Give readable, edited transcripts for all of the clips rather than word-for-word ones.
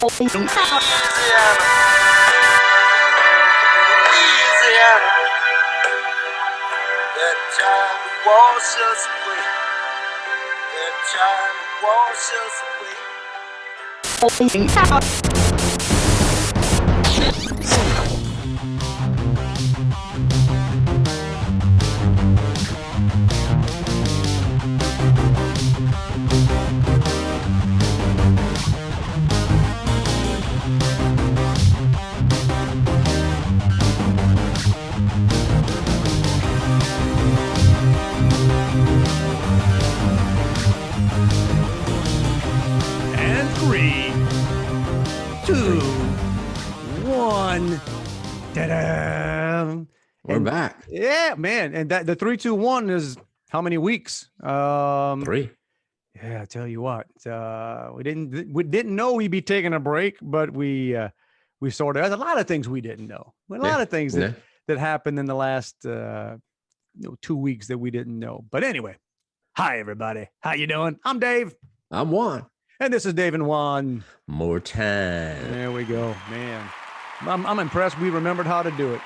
Louisiana, that time wash us away. That time wash us away. And 3, 2, 1. Ta-da! We're back. Yeah, man. And that the 3, 2, 1 is how many weeks? 3. Yeah, I tell you what, we didn't know we'd be taking a break, but we sort of. There's a lot of things we didn't know. A lot of things that happened in the last 2 weeks that we didn't know. But anyway, hi everybody, how you doing? I'm Dave. I'm Juan. And this is Dave and Juan. More time. There we go, man. I'm impressed. We remembered how to do it.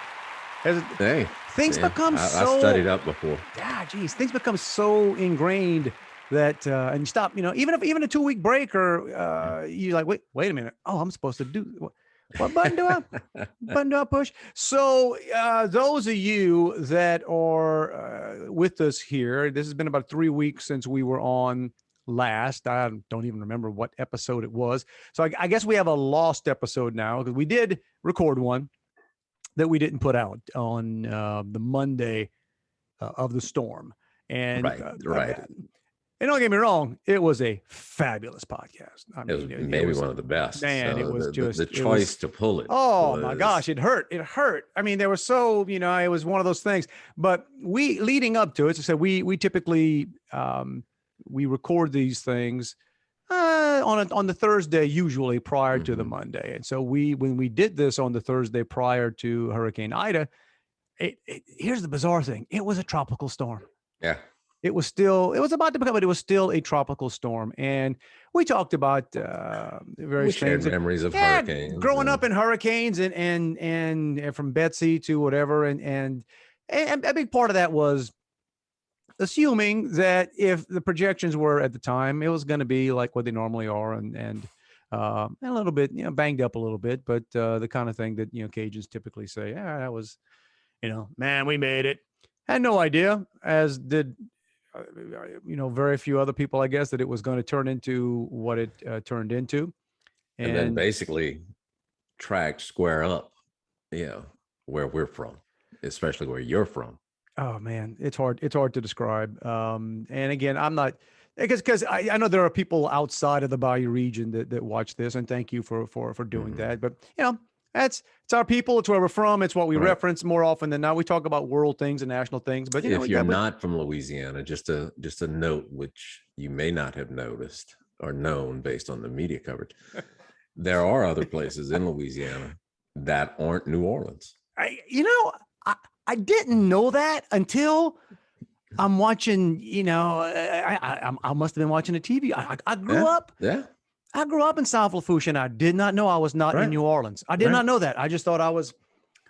Things become so. I studied up before. Yeah, geez, things become so ingrained that and you stop. Even a 2-week break, or you like wait a minute. Oh, I'm supposed to do what button do I push? So those of you that are with us here, this has been about 3 weeks since we were on last. I don't even remember what episode it was. So I guess we have a lost episode now, because we did record one that we didn't put out on the Monday of the storm. And right. And don't get me wrong, it was a fabulous podcast. I mean, it was maybe one of the best. Man, so it was the choice to pull it. Oh my gosh, it hurt. It hurt. I mean, there was it was one of those things. But we, leading up to it, so we typically we record these things on the Thursday, usually prior to the Monday. And so when we did this on the Thursday prior to Hurricane Ida, here's the bizarre thing: it was a tropical storm. Yeah. It was about to become, but it was still a tropical storm. And we talked about various things. Memories of hurricanes. Growing up in hurricanes and from Betsy to whatever. And a big part of that was assuming that if the projections were at the time, it was going to be like what they normally are and a little bit, banged up a little bit, but the kind of thing that, Cajuns typically say, yeah, that was, man, we made it. Had no idea, as did very few other people, I guess, that it was going to turn into what it turned into. And then basically tracked square up, where we're from, especially where you're from. Oh man, it's hard to describe. And again, I'm not, because I know there are people outside of the Bayou region that watch this, and thank you for doing that. But it's our people. It's where we're from. It's what we reference more often than not. We talk about world things and national things, but if you're not from Louisiana, just a note, which you may not have noticed or known based on the media coverage, there are other places in Louisiana that aren't New Orleans. I didn't know that until I'm watching. I must have been watching the TV. I grew up. Yeah. I grew up in South Lafourche, and I did not know I was not in New Orleans. I did not know that. I just thought I was.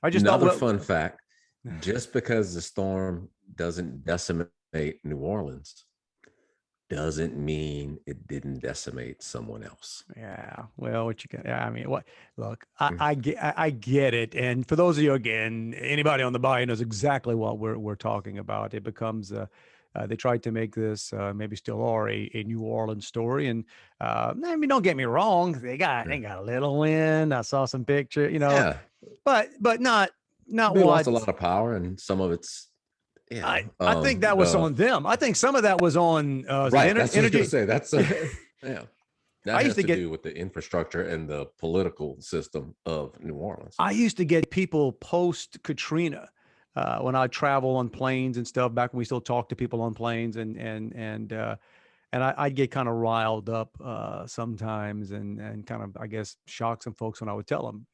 Another fun fact: just because the storm doesn't decimate New Orleans, doesn't mean it didn't decimate someone else. Yeah. Well, what you can. I mean, what? Look, I get it. And for those of you, again, anybody on the bayou knows exactly what we're talking about. It becomes they tried to make this, maybe still are, a New Orleans story. And I mean, don't get me wrong, they got a little wind. I saw some picture, but not we lost a lot of power, and some of it's. Yeah, I think that was on them. I think some of that was on right. That's what I was going to say. That's yeah. That has to do with the infrastructure and the political system of New Orleans. I used to get people post Katrina. When I travel on planes and stuff, back when we still talk to people on planes, and I'd get kind of riled up sometimes, and kind of, I guess, shock some folks when I would tell them,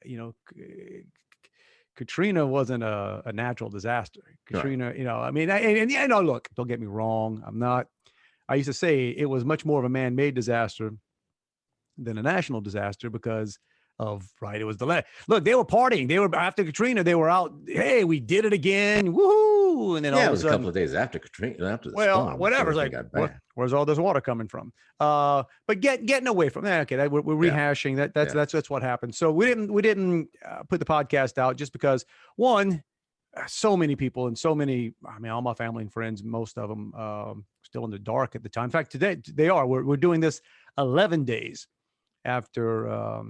Katrina wasn't a natural disaster. Katrina, I mean, look, don't get me wrong. I used to say it was much more of a man-made disaster than a national disaster because of, right, it was the look, they were partying. They were, after Katrina, they were out, hey, we did it again, woohoo! And then all Yeah, it of a was a couple sudden, of days after Katrina, after the well, storm, whatever. before It's everything like, got bad. where's all this water coming from? But getting away from that. Okay, we're rehashing that. That's what happened. So we didn't put the podcast out just because, one, so many people and so many, I mean, all my family and friends, most of them still in the dark at the time. In fact, today they are. We're doing this 11 days after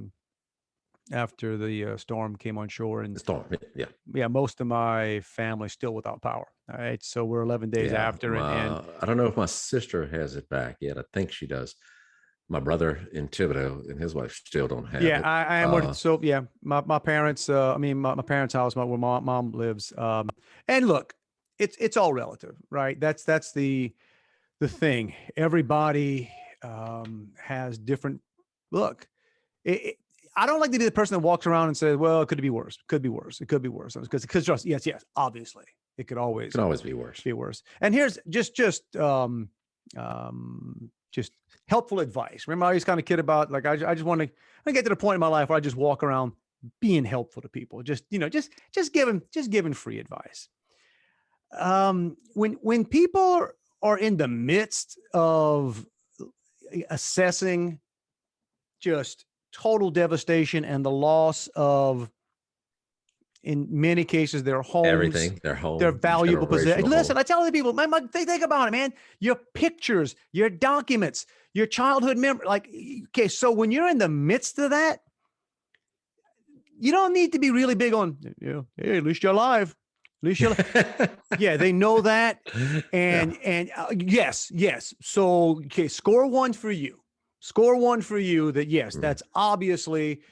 the storm came on shore, and The storm, yeah, most of my family still without power. All right, so we're 11 days after, and I don't know if my sister has it back yet. I think she does. My brother in Thibodeau and his wife still don't have yeah, it. I am. So yeah, my parents. I mean, my parents' house, where my mom lives. And look, it's all relative, right? That's the thing. Everybody has different. Look, I don't like to be the person that walks around and says, "Well, it could be worse. Could be worse. It could be worse." Because just yes, obviously, it could always be worse. Be worse. And here's just helpful advice. Remember, I always kind of kid about, like, I just want to get to the point in my life where I just walk around being helpful to people. Just giving free advice. When people are in the midst of assessing just total devastation and the loss of, in many cases, their homes, everything, their home, their valuable possessions. Listen, home. I tell the people, think about it, man. Your pictures, your documents, your childhood memory. Like, okay, so when you're in the midst of that, you don't need to be really big on, hey, at least you're alive. At least you're yeah, they know that. And yes. So, okay, score one for you. That, yes, that's obviously,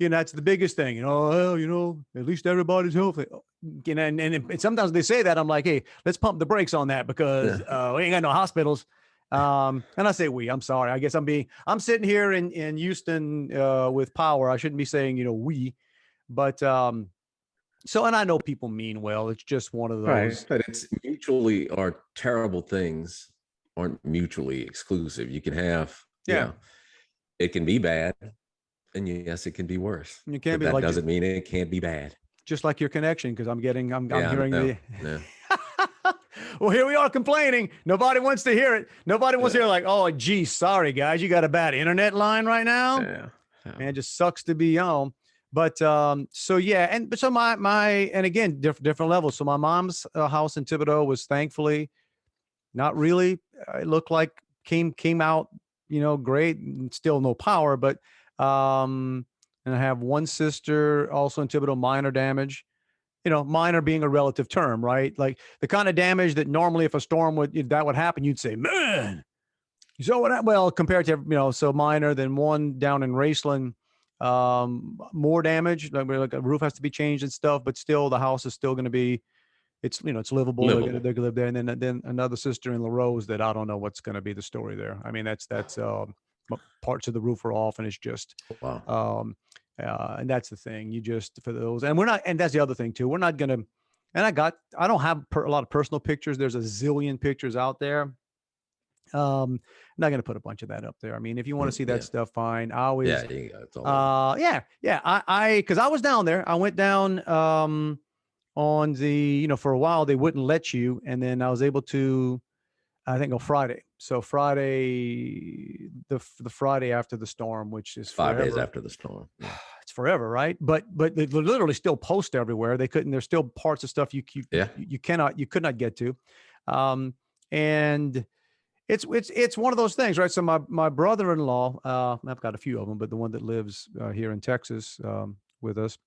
that's the biggest thing, at least everybody's healthy. And sometimes they say that, I'm like, hey, let's pump the brakes on that, because we ain't got no hospitals. And I say I'm sorry. I guess I'm sitting here in Houston with power. I shouldn't be saying, we, but so, and I know people mean well. It's just one of those. Right, but it's mutually, or terrible things aren't mutually exclusive. You can have, it can be bad, and yes, it can be worse. You can't be that like, doesn't mean it can't be bad. Just like your connection, because I'm hearing the. Yeah. Well, here we are complaining. Nobody wants to hear it. Nobody wants to hear, like, oh, geez, sorry guys, you got a bad internet line right now. Yeah. Man, it just sucks to be on. But so yeah, but so my and again, different levels. So my mom's house in Thibodeau was thankfully not really. It looked like came out, great. Still no power, but and I have one sister also in Thibodeau, minor damage. Minor being a relative term, right? Like the kind of damage that normally, if a storm would happen, you'd say, man. So what? Well, compared to so minor. Then one down in Raceland. More damage, like a roof has to be changed and stuff, but still the house is still going to be, it's livable. They're going to live there. And then another sister in La Rose that I don't know what's going to be the story there. I mean, that's parts of the roof are off, and it's just wow. And that's the thing, you just, for those, and we're not, and that's the other thing too, we're not gonna, and I don't have a lot of personal pictures. There's a zillion pictures out there. I'm not going to put a bunch of that up there. I mean, if you want to see that stuff, fine. I always, cause I was down there. I went down, on the, for a while they wouldn't let you. And then I was able to, I think on Friday. So Friday, the Friday after the storm, which is 5 days after the storm. Yeah. It's forever, right? But they literally still post everywhere. They couldn't, there's still parts of stuff you could not get to. And it's one of those things, right? So my brother-in-law, I've got a few of them, but the one that lives here in Texas with us.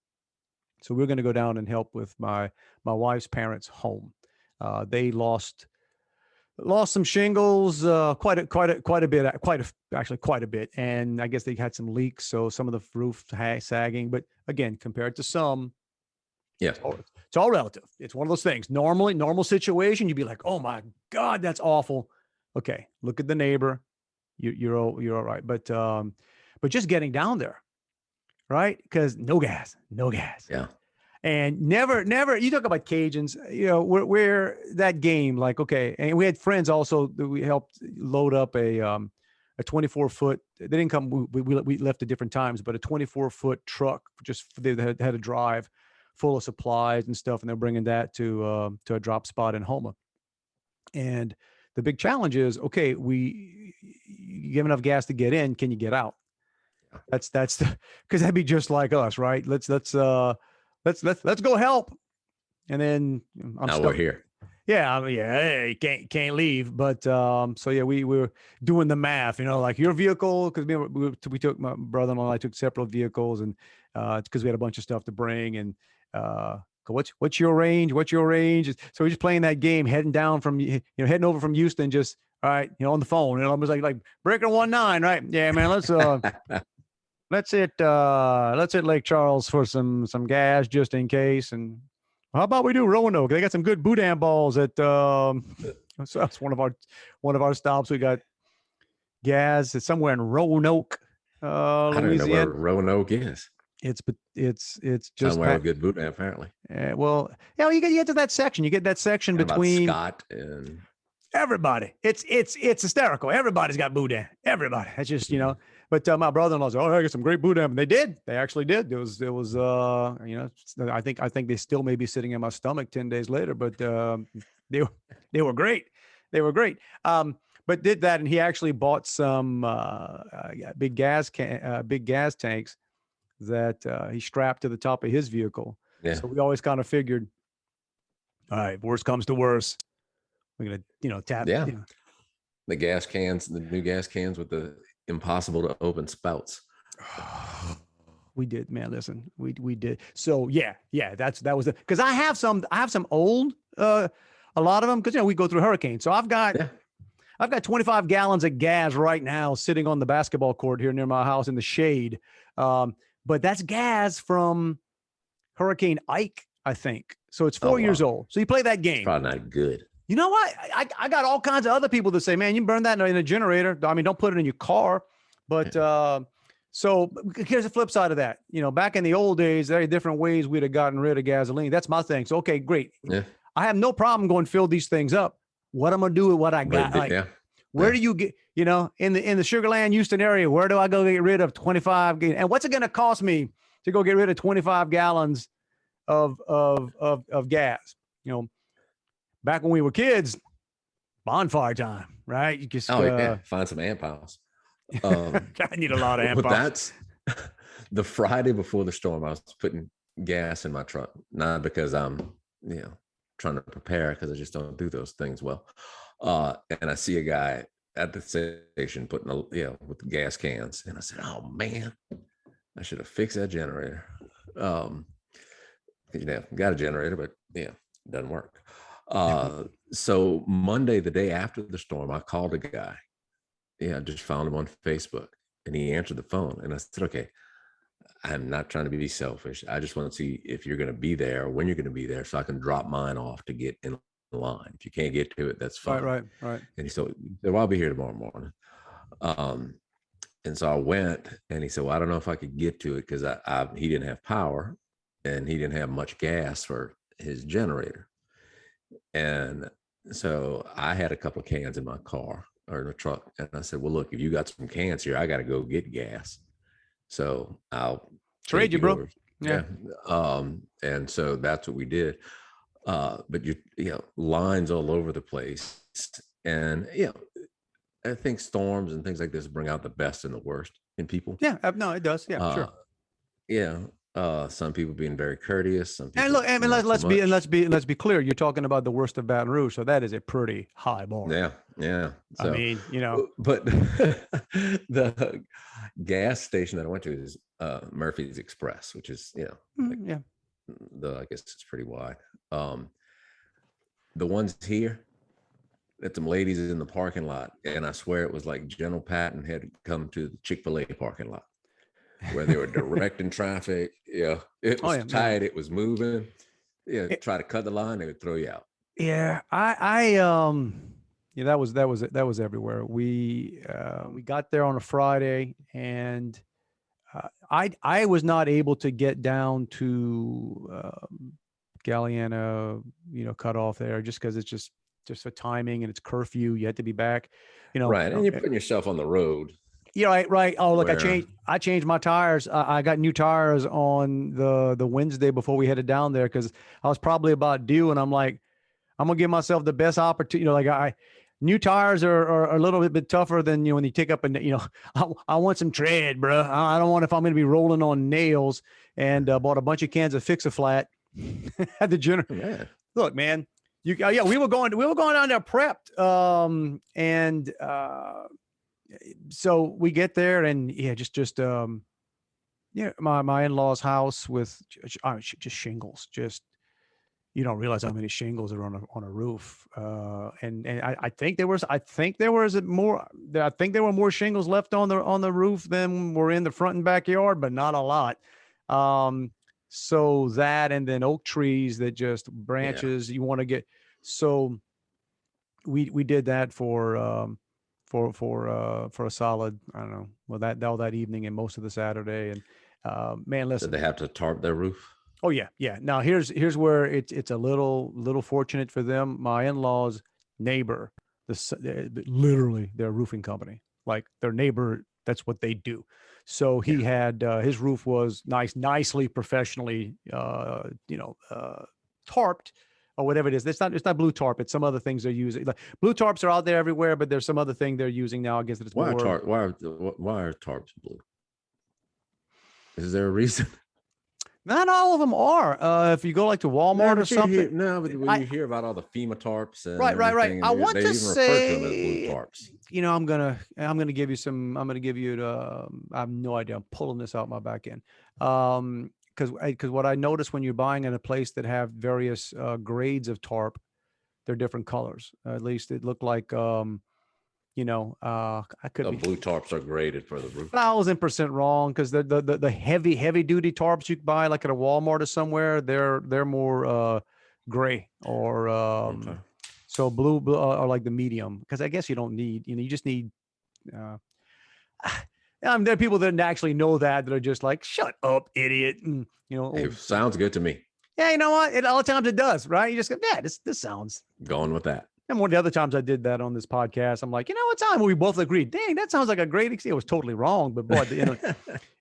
So we're going to go down and help with my wife's parents' home. They lost some shingles, quite a bit, and I guess they had some leaks, so some of the roof sagging. But again, compared to some, it's all relative. It's one of those things. Normal situation, you'd be like, oh my God, that's awful. Okay, look at the neighbor. You're all right. But just getting down there, right? Because no gas. Yeah. And never, you talk about Cajuns, we're that game, like, okay. And we had friends also that we helped load up a a 24-foot. They didn't come. We left at different times, but a 24-foot truck they had a drive full of supplies and stuff, and they're bringing that to a drop spot in Houma. And the big challenge is, okay, you give enough gas to get in, can you get out? That's because that'd be just like us, right? Let's go help, and then I'm now stuck. we're here. Yeah, hey, can't leave. But so yeah, we were doing the math, like your vehicle, because we took, my brother-in-law and I took separate vehicles, and because we had a bunch of stuff to bring, and what's your range? What's your range? So we're just playing that game, heading down from heading over from Houston, just all right, on the phone, I was like breaker 19, right? Yeah, man, let's hit Lake Charles for some gas just in case. And how about we do Roanoke? They got some good boudin balls at so that's one of our stops. We got gas. It's somewhere in Roanoke, I don't know where Louisiana. Roanoke is. It's just Somewhere with good boudin, apparently. well, you get to that section. You get that section And between Scott and everybody. It's hysterical. Everybody's got boudin. Everybody. That's just But my brother-in-law said, "Oh, I got some great boudin." And they did. They actually did. It was I think they still may be sitting in my stomach 10 days later, but they were great. They were great. But did that, and he actually bought some big gas tanks that he strapped to the top of his vehicle. Yeah. So we always kind of figured, all right, worst comes to worst, we're gonna tap. Yeah. The gas cans, the new gas cans with the impossible to open spouts. We did, man. Listen, we did. So yeah, that was because I have some old, a lot of them, because we go through hurricanes. So I've got 25 gallons of gas right now sitting on the basketball court here near my house in the shade. But that's gas from Hurricane Ike, I think. So it's 4 years old. So you play that game. It's probably not good. You know what? I got all kinds of other people that say, man, you burn that in a generator. I mean, don't put it in your car. But so here's the flip side of that. Back in the old days, there are different ways we'd have gotten rid of gasoline. That's my thing. So, okay, great. Yeah. I have no problem going fill these things up. What I'm going to do with what I got? Where do you get, in the Sugar Land, Houston area, where do I go get rid of 25? And what's it going to cost me to go get rid of 25 gallons of gas? Back when we were kids, bonfire time, right? You just find some amp piles. I need a lot of amp piles. That's the Friday before the storm. I was putting gas in my truck, not because I'm trying to prepare, because I just don't do those things well. And I see a guy at the station putting with the gas cans, and I said, "Oh man, I should have fixed that generator." Got a generator, but it doesn't work. So Monday, the day after the storm, I called a guy. I just found him on Facebook, and he answered the phone, and I said, "Okay, I'm not trying to be selfish. I just want to see if you're going to be there, or when you're going to be there, so I can drop mine off to get in line. If you can't get to it, that's fine." Right. And he said, "Well, I'll be here tomorrow morning." And so I went, and he said, "Well, I don't know if I could get to it, because he didn't have power, and he didn't have much gas for his generator." And so I had a couple of cans in my car or in the truck, and I said, "Well, look, if you got some cans here, I got to go get gas. So I'll trade you, bro." Over. Yeah. And so that's what we did. But lines all over the place, and I think storms and things like this bring out the best and the worst in people. Yeah, no, it does. Yeah, sure. Some people being very courteous. Some people, and look, I mean, let's be clear. You're talking about the worst of Baton Rouge, so that is a pretty high bar. Yeah. So, I mean, but the gas station that I went to is Murphy's Express, which is I guess it's pretty wide. The ones here, that some ladies in the parking lot, and I swear it was like General Patton had come to the Chick-fil-A parking lot, where they were directing traffic. It was tight. It was moving. Try to cut the line, they would throw you out. Yeah, that was everywhere. We got there on a Friday, and I was not able to get down to Galliana, cut off there, just because it's just just for timing and it's curfew. You had to be back, you know. Right. And you're putting yourself on the road. Yeah, right. Oh, look, Where- I changed my tires. I got new tires on the Wednesday before we headed down there because I was probably about due, and I'm like, I'm gonna give myself the best opportunity. You know, like new tires are a little bit tougher than, you know, when you take up and, you know, I want some tread, bro. I don't want, if I'm gonna be rolling on nails, and bought a bunch of cans of Fix-A-Flat at the general. Man. Look, man, yeah, we were going down there prepped, and so we get there, and yeah, just yeah, my in-laws house with just shingles. Just, you don't realize how many shingles are on a roof. And I think there was more shingles left on the roof than were in the front and backyard, but not a lot. So that, and then oak trees that just branches you want to get. So we did that for a solid, I don't know, well, that all that evening and most of the Saturday. And man, listen, Did they have to tarp their roof? oh yeah, yeah. Now here's where it's a little fortunate for them. My in-laws neighbor, literally their roofing company, like their neighbor, that's what they do. So he had his roof was nicely professionally tarped, or whatever it is. It's not blue tarp. It's some other things they're using. Like, blue tarps are out there everywhere, but there's some other thing they're using now. I guess that it's Why more. why are tarps blue? Is there a reason? Not all of them are. If you go like to Walmart or something. But when you hear about all the FEMA tarps and right. I want they to even refer to them as blue say, tarps. you know, I'm gonna give you some. I'm gonna give you. I have no idea. I'm pulling this out my back end. Because what I noticed when you're buying in a place that have various grades of tarp, they're different colors. At least it looked like. I could The be blue tarps are graded for the roof. 1,000% wrong, because the heavy duty tarps you can buy like at a Walmart or somewhere, they're more gray or Okay. so blue or like the medium, because I guess you don't need, you just need there are people that actually know that are just like, shut up, idiot. And, It sounds good to me. yeah, you know what? All the times it does, right? You just go, yeah, this sounds. Going with that. And one of the other times I did that on this podcast, I'm like, what time we both agreed? Dang, that sounds like a great. It was totally wrong, but boy,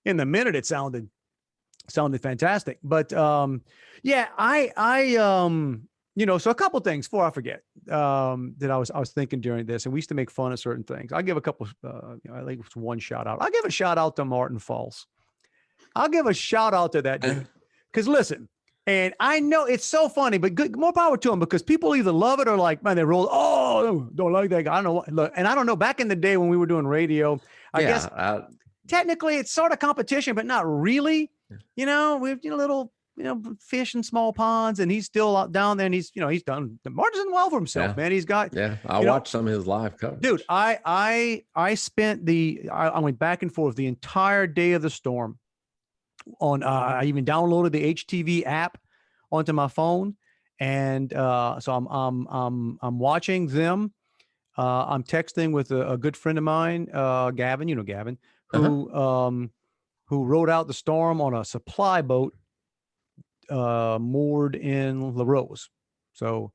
in the minute it sounded fantastic. But yeah, so a couple things before I forget that I was thinking during this, and we used to make fun of certain things. I'll give a couple. I think it's one shout out. I'll give a shout out to Martin Falls. I'll give a shout out to that dude, because listen. And I know it's so funny, but more power to him, because people either love it or like, man, they roll. Oh, don't like that guy. I don't know what. Look, and I don't know. Back in the day when we were doing radio, I guess technically it's sort of competition, but not really. We've little fish in small ponds, and he's still out down there, and he's done. Martin's done well for himself, man. He's got. Yeah, I watched some of his live coverage. Dude, I spent I went back and forth the entire day of the storm. I even downloaded the HTV app onto my phone, and so I'm watching them. I'm texting with a good friend of mine, Gavin. Gavin, who rode out the storm on a supply boat moored in La Rose. So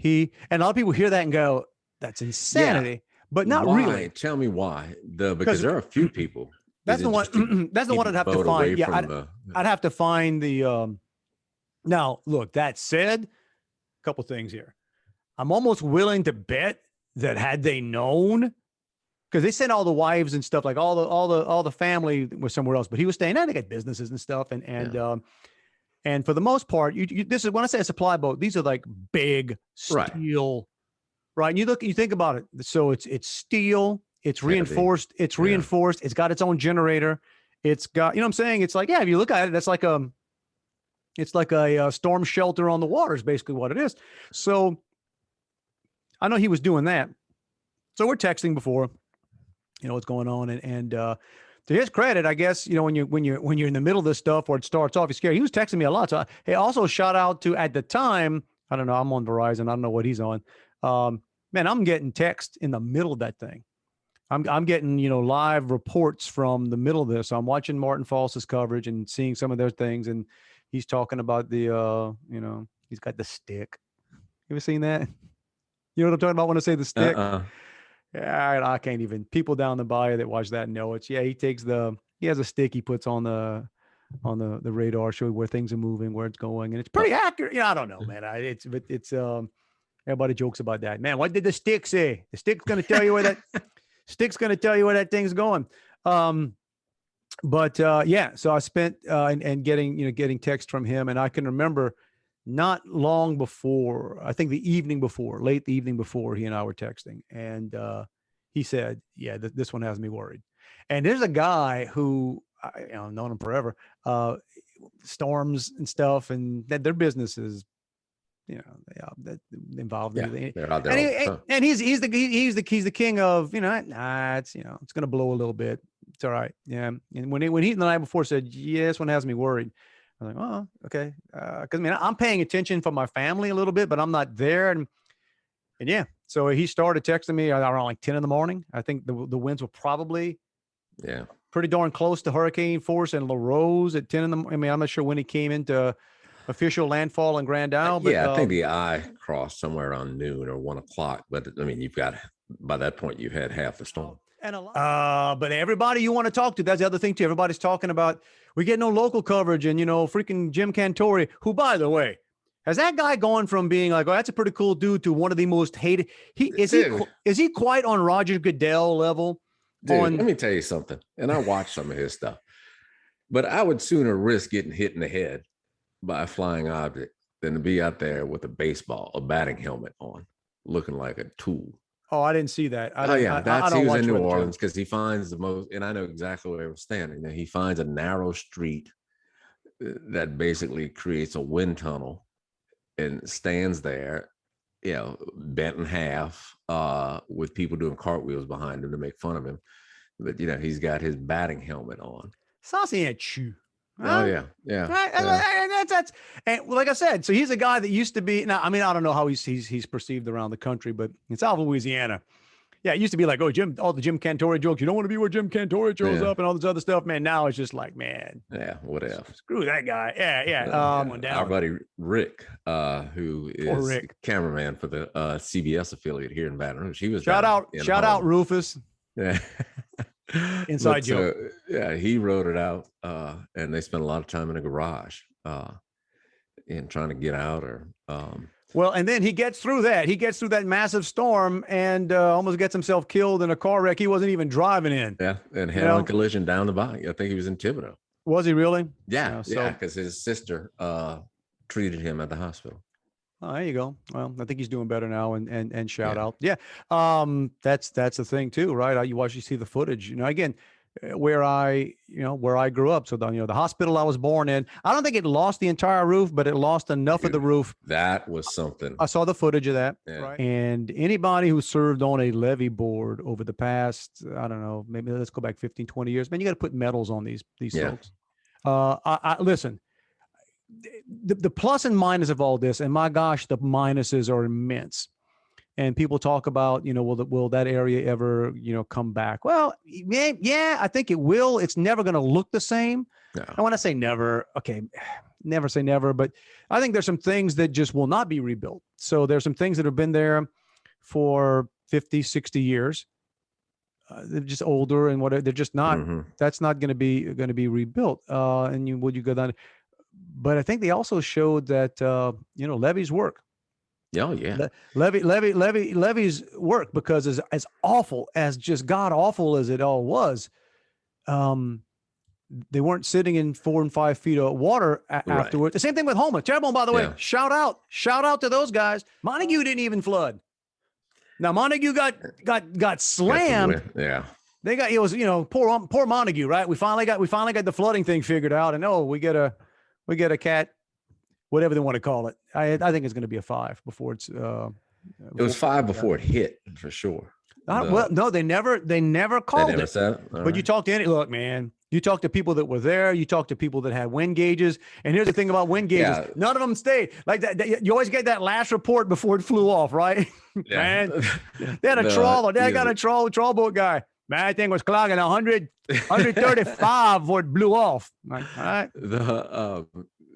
and a lot of people hear that and go, "That's insanity," but not really. Tell me why. Because there are a few people. That's the one. That's the one I'd have to find. Yeah, I'd have to find the. Now, look. That said, a couple things here. I'm almost willing to bet that had they known, because they sent all the wives and stuff, like all the family was somewhere else, but he was staying. They got businesses and stuff, and for the most part, this is when I say a supply boat. These are like big steel, right? And you think about it. So it's steel. It's reinforced. It's reinforced. It's got its own generator. It's got, what I'm saying? It's like, if you look at it, that's like it's like a storm shelter on the water is basically what it is. So I know he was doing that. So we're texting before, what's going on. And to his credit, I guess, when you're in the middle of this stuff or it starts off, you're scared. He was texting me a lot. So hey, also shout out to, at the time, I don't know, I'm on Verizon. I don't know what he's on. Man, I'm getting text in the middle of that thing. I'm getting, live reports from the middle of this. So I'm watching Martin Falls' coverage and seeing some of their things. And he's talking about the, he's got the stick. You ever seen that? You know what I'm talking about when I say the stick? Uh-uh. Yeah, I can't even. People down the bayou that watch that know it. Yeah, he has a stick he puts on the radar, show where things are moving, where it's going, and it's pretty accurate. I don't know, man. It's everybody jokes about that. Man, what did the stick say? The stick's going to tell you where that thing's going. But yeah, so I spent and getting text from him, and I can remember not long before, I think late the evening before, he and I were texting, and he said, "Yeah, this one has me worried." And there's a guy who I've known him forever, storms and stuff, and that their business is, that involved in anything. They're out there And, all the time. and he's the king of, it's it's gonna blow a little bit. It's all right. Yeah. And when he the night before said, "Yeah, this one has me worried," I'm like, "Oh, okay." Because I'm paying attention for my family a little bit, but I'm not there. And yeah, so he started texting me around like 10 in the morning. I think the winds were probably pretty darn close to hurricane force and La Rose at 10 in the morning. I'm not sure when he came into official landfall in Grand Isle, but I think the eye crossed somewhere around noon or 1 o'clock. But I mean, by that point you've had half the storm. But everybody you want to talk to, that's the other thing too. Everybody's talking about, we get no local coverage, and freaking Jim Cantore, who, by the way, has that guy gone from being like, "Oh, that's a pretty cool dude," to one of the most hated? Is he quite on Roger Goodell level? Dude, let me tell you something. And I watched some of his stuff, but I would sooner risk getting hit in the head by a flying object than to be out there with a batting helmet on, looking like a tool. Oh, I didn't see that. He was in New Orleans because he finds the most, and I know exactly where he was standing. He finds a narrow street that basically creates a wind tunnel and stands there, bent in half, with people doing cartwheels behind him to make fun of him. But he's got his batting helmet on. Saucy at you. Oh yeah. That's and like I said, so he's a guy that used to be. Now, I mean, I don't know how he's perceived around the country, but in South Louisiana, yeah, it used to be like, oh, all the Jim Cantore jokes. You don't want to be where Jim Cantore shows up and all this other stuff, man. Now it's just like, man, whatever. Screw that guy. Yeah. Our buddy Rick, who is cameraman for the CBS affiliate here in Baton Rouge. He was shout out Rufus. Yeah. Inside joke. He wrote it out, and they spent a lot of time in a garage, and trying to get out well, and then he gets through that massive storm and almost gets himself killed in a car wreck he wasn't even driving in. Yeah, and head-on collision down the body. I think he was in Thibodeau. Was he really? Yeah, because his sister treated him at the hospital. Oh, there you go. Well, I think he's doing better now, and shout out. Yeah. That's the thing too, right? You see the footage, again, where I grew up. So the hospital I was born in, I don't think it lost the entire roof, but it lost enough of the roof. That was something. I saw the footage of that. Yeah. Right. And anybody who served on a levee board over the past, I don't know, maybe let's go back 15, 20 years, man, you got to put medals on these folks. I listen, the plus and minus of all this, and my gosh, the minuses are immense. And people talk about, will that area ever, come back? Well, yeah, I think it will. It's never going to look the same. No. I want to say never. Okay, never say never. But I think there's some things that just will not be rebuilt. So there's some things that have been there for 50, 60 years. They're just older and whatever. They're just not. Mm-hmm. That's not going to be rebuilt. And you go down. But I think they also showed that levees work. Oh yeah, levees work, because as awful as just god awful as it all was, they weren't sitting in 4 and 5 feet of water afterwards. The same thing with Houma. Terrebonne, by the way. Shout out to those guys. Montague didn't even flood. Now Montague got slammed. Yeah, they got, it was poor Montague, right? We finally got the flooding thing figured out, and we get a cat. Whatever they want to call it. I think it's going to be a 5 before it's. It was 5 before it hit, for sure. Well, no, they never called it. Said it? But you talk to look, man. You talk to people that were there. You talk to people that had wind gauges. And here's the thing about wind gauges: none of them stayed. Like that, you always get that last report before it flew off, right? Yeah. Man, they had a trawler. They got a trawl boat guy. Man, that thing was clogging 135 before it blew off. Like, all right.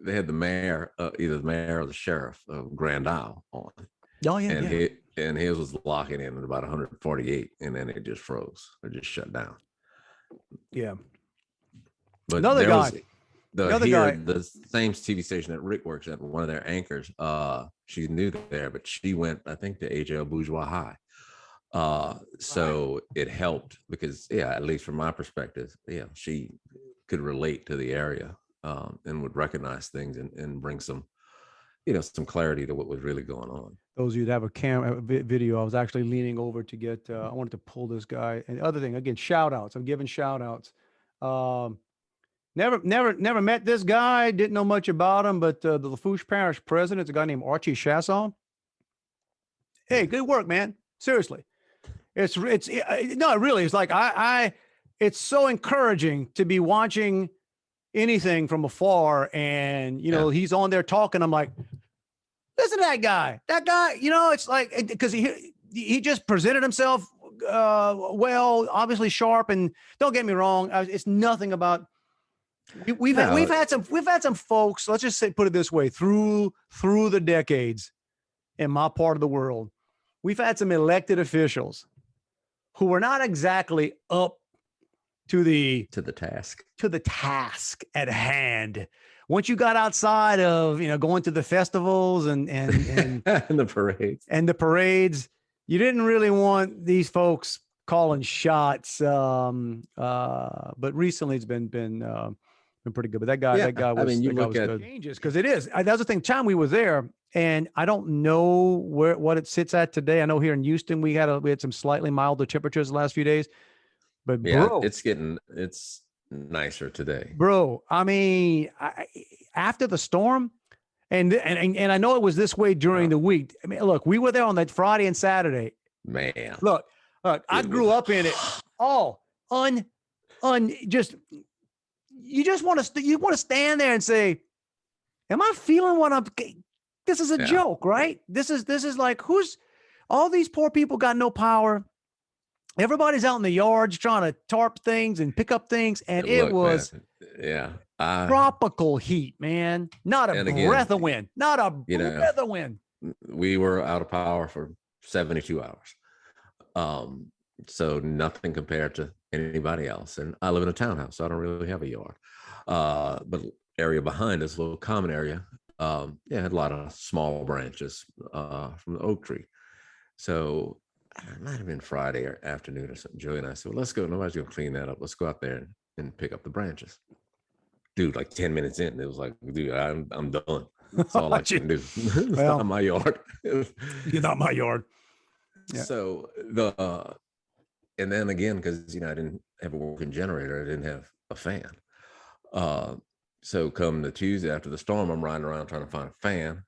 They had the mayor, either the mayor or the sheriff of Grand Isle on. Oh yeah, and and his was locking in at about 148, and then it just froze. It just shut down. Yeah. But Another there guy. was the same TV station that Rick works at, one of their anchors. She's new there, but she went, I think, to HL Bourgeois High. So it helped because, yeah, at least from my perspective, yeah, she could relate to the area, and would recognize things and bring some, some clarity to what was really going on. Those of you that have a video, I was actually leaning over to get, I wanted to pull this guy. And the other thing, again, shout outs. I'm giving shout outs. Never met this guy. Didn't know much about him, but the Lafourche Parish president is a guy named Archie Chasson. Hey, good work, man. Seriously. No, really, it's like, it's so encouraging to be watching anything from afar. And, he's on there talking. I'm like, listen to that guy, it's like, because he just presented himself well, obviously sharp, and don't get me wrong, it's nothing about we've had some folks, let's just put it this way, through the decades in my part of the world, we've had some elected officials who were not exactly up to the task at hand. Once you got outside of, going to the festivals and and the parades, you didn't really want these folks calling shots. But recently it's been pretty good. But that guy was good. Changes, because it is. That was the thing. Time we were there, and I don't know what it sits at today. I know here in Houston we had some slightly milder temperatures the last few days. But bro, it's nicer today, bro. I mean, after the storm, and I know it was this way during the week. I mean, look, we were there on that Friday and Saturday. Man, look, I grew up in it. Just you just want to stand there and say, "Am I feeling what I'm?" This is a joke, right? This is like, who's all these poor people got no power. Everybody's out in the yards trying to tarp things and pick up things. And it was tropical heat, man. Not a breath of wind. Not a breath of wind. We were out of power for 72 hours. So nothing compared to anybody else. And I live in a townhouse, so I don't really have a yard. But area behind us, a little common area, had a lot of small branches from the oak tree. So it might have been Friday or afternoon or something. Joey and I said, well, let's go. Nobody's going to clean that up. Let's go out there and pick up the branches. Dude, like 10 minutes in, it was like, dude, I'm done. That's all I can do. It's not my yard. You're not my yard. Yeah. So and then again, because, I didn't have a working generator. I didn't have a fan. So come the Tuesday after the storm, I'm riding around trying to find a fan,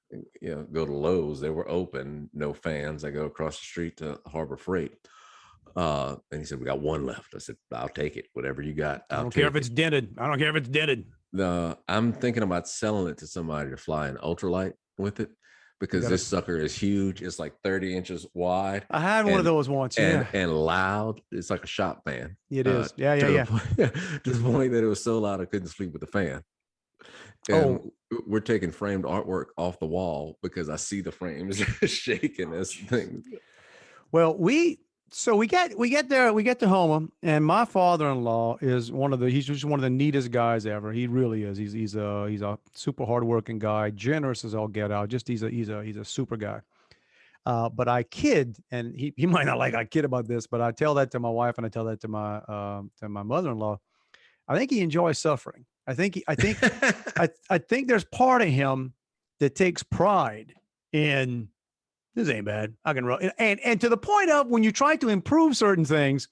go to Lowe's. They were open, no fans. I go across the street to Harbor Freight. And he said, we got one left. I said, I'll take it. Whatever you got. I don't care if it's dented. I don't care if it's dented. I'm thinking about selling it to somebody to fly an ultralight with it, because this sucker is huge. It's like 30 inches wide. I had one of those once. And loud. It's like a shop fan. It is. Yeah. To the point that it was so loud I couldn't sleep with the fan. And we're taking framed artwork off the wall because I see the frames shaking as things. Well, we get there, we get to Houma, and my father-in-law is he's just one of the neatest guys ever. He really is. He's a super hardworking guy, generous as all get out. Just he's a super guy. But I kid, and he might not like I kid about this, but I tell that to my wife and I tell that to my mother-in-law. I think he enjoys suffering. I think there's part of him that takes pride in, this ain't bad, I can run, and to the point of when you try to improve certain things,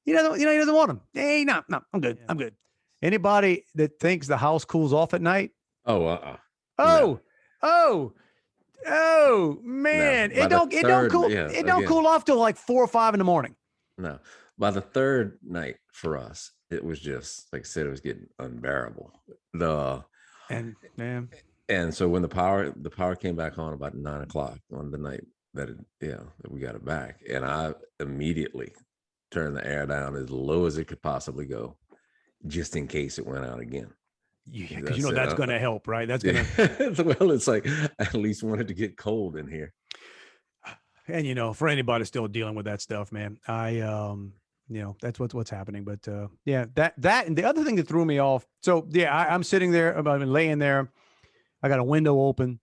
he doesn't want them. Hey, no, I'm good. I'm good. Anybody that thinks the house cools off at night? No. Man, no. it don't cool off till like 4 or 5 in the morning. No, by the third night for us, it was just, like I said, it was getting unbearable. And so when the power came back on about 9 o'clock on the night that we got it back, and I immediately turned the air down as low as it could possibly go, just in case it went out again. Yeah, because that's going to help, right? That's going to. Well, it's like I at least wanted to get cold in here. And for anybody still dealing with that stuff, man, that's what's happening. But yeah, that and the other thing that threw me off. So yeah, I'm sitting there, I'm laying there. I got a window open,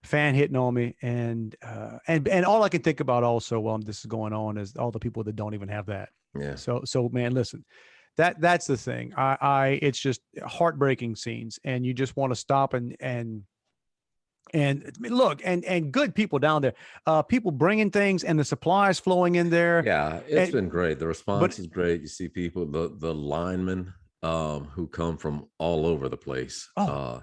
fan hitting on me, and all I can think about also while this is going on is all the people that don't even have that. Yeah. So man, listen, that's the thing. It's just heartbreaking scenes, and you just want to stop and look, and good people down there, people bringing things and the supplies flowing in there. Yeah, it's been great. The response but- is great. You see people, the linemen who come from all over the place. Oh.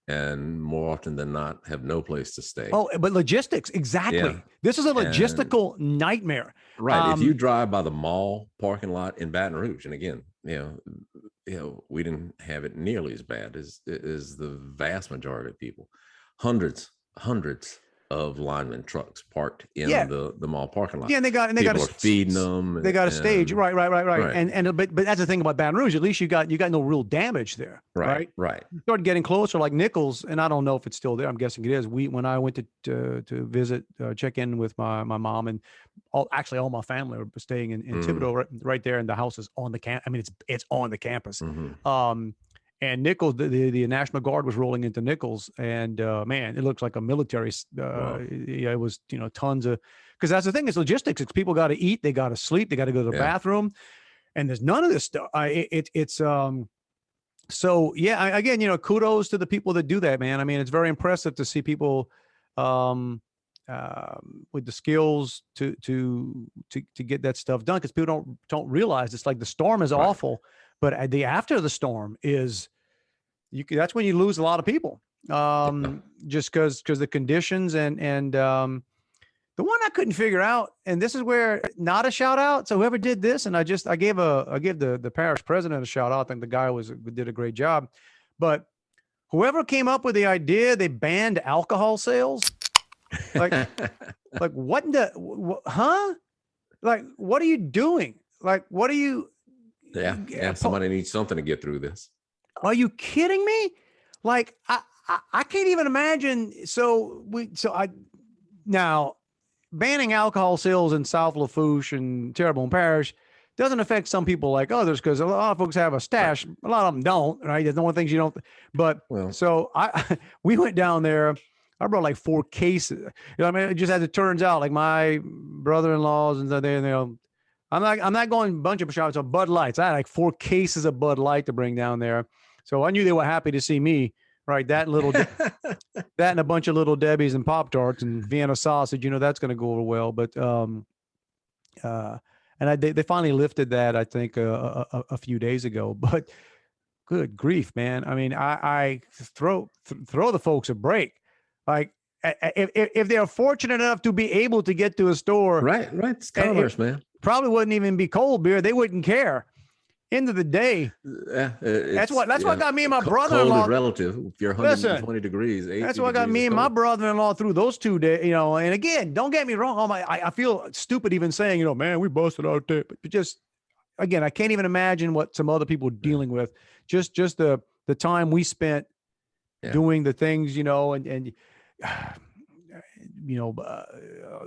And more often than not have no place to stay. Oh, but logistics, exactly. Yeah. This is a logistical nightmare. Right. If you drive by the mall parking lot in Baton Rouge, and again, we didn't have it nearly as bad as the vast majority of people. Hundreds of lineman trucks parked in the mall parking lot. Yeah, and they got people are feeding them. They got a stage, right. And but that's the thing about Baton Rouge. At least you got no real damage there, right? You started getting closer, like Nichols, and I don't know if it's still there. I'm guessing it is. When I went to visit, check in with my mom and all my family were staying in Thibodaux, right there, and the house is on the camp. I mean, it's on the campus. Mm-hmm. And Nichols, the National Guard was rolling into Nichols, and man, it looks like a military. Wow. Yeah, it was tons of, because that's the thing, is logistics. It's people got to eat, they got to sleep, they got to go to the bathroom, and there's none of this stuff. So yeah, again, kudos to the people that do that, man. I mean, it's very impressive to see people with the skills to get that stuff done, because people don't realize it's like the storm is awful, but after the storm is. That's when you lose a lot of people, just because the conditions and the one I couldn't figure out, and this is where not a shout out. So whoever did this, and I give the parish president a shout out. I think the guy did a great job, but whoever came up with the idea, they banned alcohol sales. Like what in the huh? Like, what are you doing? Like, what are you? Yeah. Somebody needs something to get through this. Are you kidding me? Like, I can't even imagine. Now banning alcohol sales in South Lafourche and Terrebonne Parish doesn't affect some people like others, because a lot of folks have a stash. A lot of them don't, right? There's no one things you don't. But so we went down there. I brought like 4 cases. I mean, just as it turns out, like my brother-in-laws and I'm not going a bunch of shots of Bud Lights. I had like 4 cases of Bud Light to bring down there. So I knew they were happy to see me, right? That and a bunch of Little Debbies and Pop-Tarts and Vienna sausage, that's going to go over well. But, they finally lifted that, I think, a few days ago, but good grief, man. I mean, I throw the folks a break. Like, if they're fortunate enough to be able to get to a store. Right. It's commerce, man. Probably wouldn't even be cold beer. They wouldn't care. End of the day, that's what got me and my brother-in-law. Cold is relative. If you're 120 degrees, that's what got me and my brother-in-law through those 2 days. And again, don't get me wrong. I feel stupid even saying, man, we busted out there. But just again, I can't even imagine what some other people are dealing with. Just the time we spent doing the things, and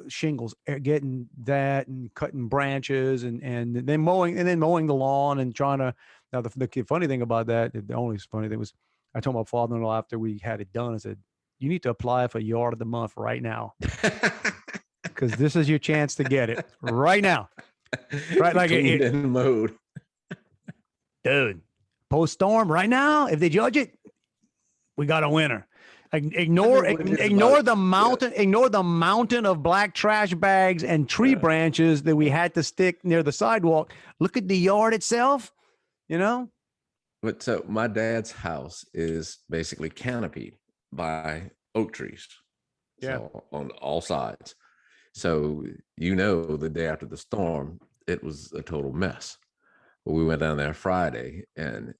shingles, getting that and cutting branches and then mowing the lawn and trying to. Now the funny thing about that, the only funny thing was, I told my father-in-law after we had it done, I said, you need to apply for yard of the month right now, because this is your chance to get it right now. Right, like it in mode, dude. Post storm right now. If they judge it, we got a winner. Ignore the mountain. Ignore the mountain of black trash bags and tree branches that we had to stick near the sidewalk. Look at the yard itself. But so my dad's house is basically canopied by oak trees. So on all sides. So the day after the storm, it was a total mess. But we went down there Friday, and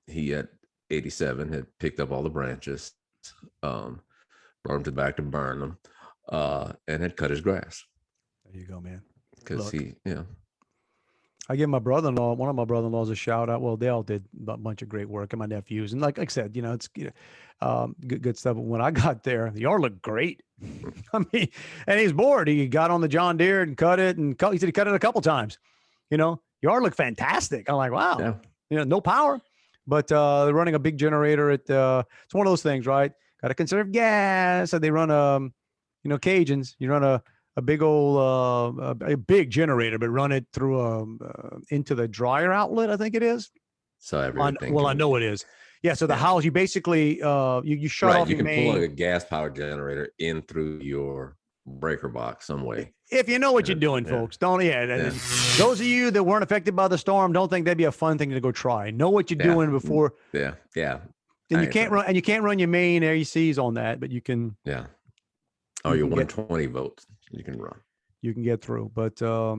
he at 87 had picked up all the branches. Brought him to the back to burn them, and had cut his grass. There you go, man. Because I give my brother-in-law, one of my brother-in-laws, a shout out. Well, they all did a bunch of great work, and my nephews. And like I said, it's good stuff. But when I got there, the yard looked great. I mean, and he's bored. He got on the John Deere and cut it, and he said he cut it a couple times. Yard looked fantastic. I'm like, wow. Yeah. No power, but they're running a big generator. It's one of those things, right? Got to conserve gas. So they run Cajuns. You run a big old a big generator, but run it through into the dryer outlet, I think it is. So everything. I know it is. Yeah. So the house, you basically you shut off. You can plug a gas powered generator in through your breaker box some way. If you know what you're doing, folks, don't. Those of you that weren't affected by the storm, don't think that'd be a fun thing to go try. Know what you're doing before. Yeah. And you can't run your main ACs on that, but you can. Yeah. Oh, your 120 volts you can run. You can get through, but all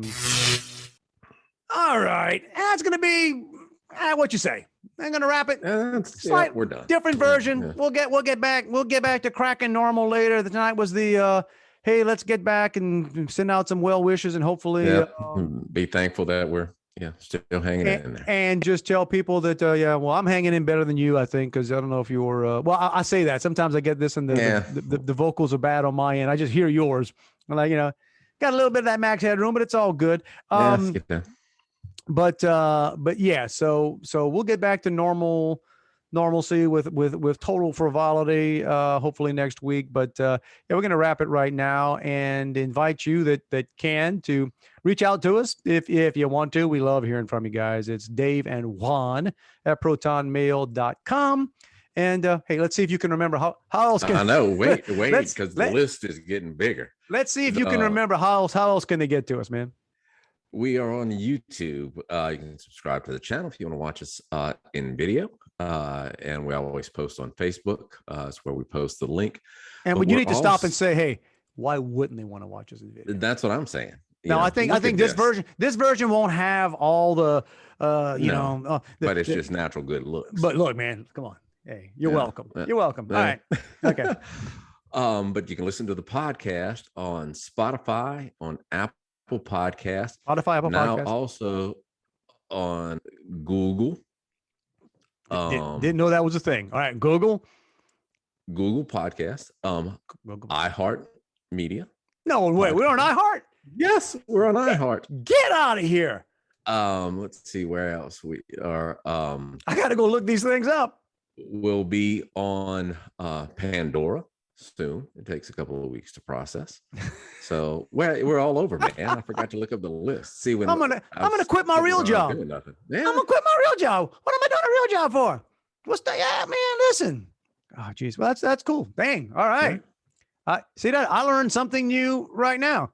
right, that's gonna be what you say. I'm gonna wrap it. We're done. Different version. Yeah. We'll get back to cracking normal later. Tonight was the hey, let's get back and send out some well wishes and hopefully be thankful that we're still hanging in there. And just tell people that I'm hanging in better than you, I think, because I don't know if you're I say that sometimes I get this and the vocals are bad on my end. I just hear yours. I'm like, got a little bit of that max headroom, but it's all good. But yeah, so we'll get back to normalcy with total frivolity hopefully next week. But we're going to wrap it right now and invite you that can to reach out to us if you want to. We love hearing from you guys. It's Dave and Juan at protonmail.com. And hey, let's see if you can remember how else can I know. Wait, because the list is getting bigger. Let's see if you can remember how else can they get to us, man. We are on YouTube. You can subscribe to the channel if you want to watch us in video. And we always post on Facebook. It's where we post the link. And you need to stop and say, hey, why wouldn't they want to watch us in video? That's what I'm saying. Now, I think this version won't have all the but it's just natural good looks. But look, man, come on. Hey, you're welcome. You're welcome. All right. Okay. But you can listen to the podcast on Spotify, on Apple Podcast, Podcast. Also on Google. Didn't know that was a thing. All right, Google Podcast. iHeart Media. No, wait, we're on iHeart. Yes, we're on iHeart. Get out of here. Let's see where else we are. I got to go look these things up. We'll be on Pandora soon. It takes a couple of weeks to process. So we're all over, man. I forgot to look up the list. See when I'm gonna quit my real job. I'm gonna quit my real job. What am I doing a real job for? What's that? Yeah, man, listen. Oh, geez. Well, that's cool. Dang. All right. See that? I learned something new right now.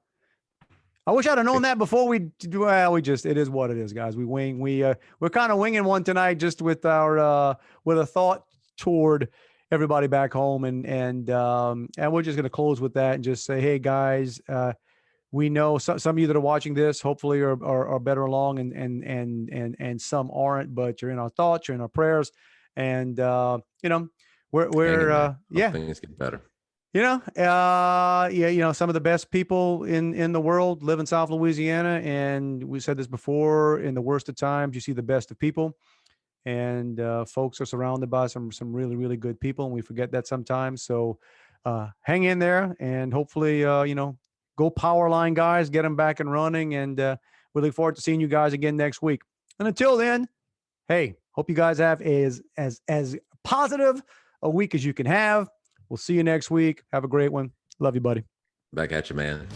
I wish I'd have known that before it is what it is, guys. We're kind of winging one tonight just with our, with a thought toward everybody back home. And we're just going to close with that and just say, hey guys, we know some of you that are watching this, hopefully are better along and some aren't, but you're in our thoughts, you're in our prayers. And, we're things get better. Some of the best people in the world live in South Louisiana. And we said this before, in the worst of times, you see the best of people. And folks are surrounded by some really, really good people. And we forget that sometimes. So hang in there and hopefully, go power line, guys, get them back and running. And we look forward to seeing you guys again next week. And until then, hey, hope you guys have as positive a week as you can have. We'll see you next week. Have a great one. Love you, buddy. Back at you, man.